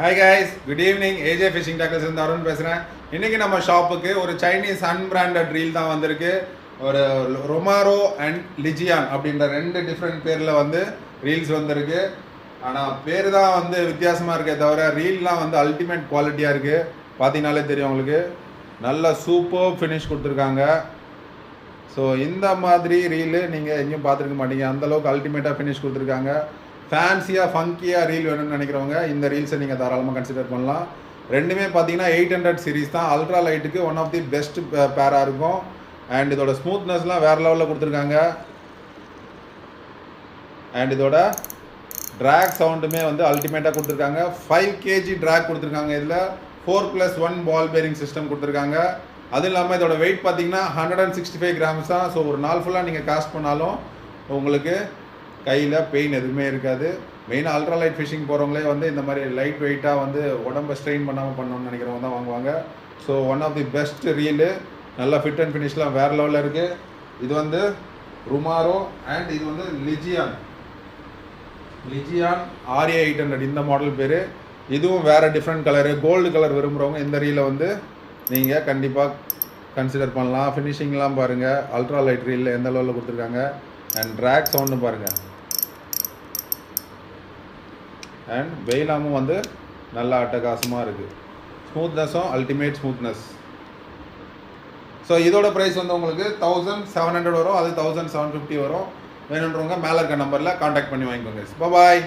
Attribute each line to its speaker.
Speaker 1: Hi guys, good evening. AJ Fishing Tackles இருந்து அருண் பேசுகிறேன். இன்றைக்கி நம்ம ஷாப்புக்கு ஒரு சைனீஸ் அன்பிராண்டட் ரீல் தான் வந்திருக்கு. ஒரு ரொமாரோ அண்ட் லிஜியான் அப்படின்ற ரெண்டு டிஃப்ரெண்ட் பேரில் வந்து ரீல்ஸ் வந்திருக்கு. ஆனால் பேர் தான் வந்து வித்தியாசமாக இருக்கே தவிர ரீல்லாம் வந்து அல்டிமேட் குவாலிட்டியாக இருக்குது. பார்த்தீங்கனாலே தெரியும் உங்களுக்கு. நல்ல சூப்பர் ஃபினிஷ் கொடுத்துருக்காங்க. ஸோ இந்த மாதிரி ரீலு நீங்கள் எங்கேயும் பார்த்துருக்க மாட்டீங்க. அந்தளவுக்கு அல்டிமேட்டாக ஃபினிஷ் கொடுத்துருக்காங்க. ஃபேன்சியாக ஃபங்கியாக ரீல் வேணும்னு நினைக்கிறவங்க இந்த ரீல்ஸை நீங்கள் தாராளமாக கன்சிடர் பண்ணலாம். ரெண்டுமே பார்த்தீங்கன்னா 800 சீரீஸ் தான். அல்ட்ரா லைட்டுக்கு ஒன் ஆஃப் தி பெஸ்ட் பேராக இருக்கும். அண்ட் இதோட ஸ்மூத்னஸ்லாம் வேறு லெவலில் கொடுத்துருக்காங்க. அண்ட் இதோட ட்ராக் சவுண்டுமே வந்து அல்டிமேட்டாக கொடுத்துருக்காங்க. 5 kg ட்ராக் கொடுத்துருக்காங்க. இதில் 4+1 பால் பேரிங் சிஸ்டம் கொடுத்துருக்காங்க. அது இல்லாமல் இதோட வெயிட் பார்த்தீங்கன்னா 165 கிராம்ஸ் தான். ஸோ ஒரு நாள் ஃபுல்லாக நீங்கள் காஸ்ட் பண்ணாலும் உங்களுக்கு கையில் பெயின் எதுவுமே இருக்காது. மெயினாக அல்ட்ரா லைட் ஃபிஷிங் போகிறவங்களே வந்து இந்த மாதிரி லைட் வெயிட்டாக வந்து உடம்பை ஸ்ட்ரெயின் பண்ணாமல் பண்ணணும்னு நினைக்கிறவங்க தான் வாங்குவாங்க. So one of the best reel. நல்லா ஃபிட் அண்ட் ஃபினிஷ்லாம் வேறு லெவலில் இருக்குது. இது வந்து ரொமாரோ அண்ட் இது வந்து லிஜியான் RA 800 இந்த மாடல் பேர். இதுவும் வேறு டிஃப்ரெண்ட் கலரு, கோல்டு கலர் விரும்புகிறவங்க இந்த ரீலை வந்து நீங்கள் கண்டிப்பாக கன்சிடர் பண்ணலாம். ஃபினிஷிங்லாம் பாருங்கள், அல்ட்ரா லைட் ரீலில் எந்த லெவலில் கொடுத்துருக்காங்க. அண்ட் ட்ராக் சவுண்டு பாருங்கள். அண்ட் வெயிலாமும் வந்து நல்லா அட்டகாசமாக இருக்குது. ஸ்மூத்னஸும் அல்டிமேட் ஸ்மூத்னஸ். ஸோ இதோட ப்ரைஸ் வந்து உங்களுக்கு 1700 வரும். அது 1750 வரும். வேணுன்றவங்க மேலே இருக்க நம்பரில் காண்டாக்ட் பண்ணி வாங்கிக்கோங்க. பாய்.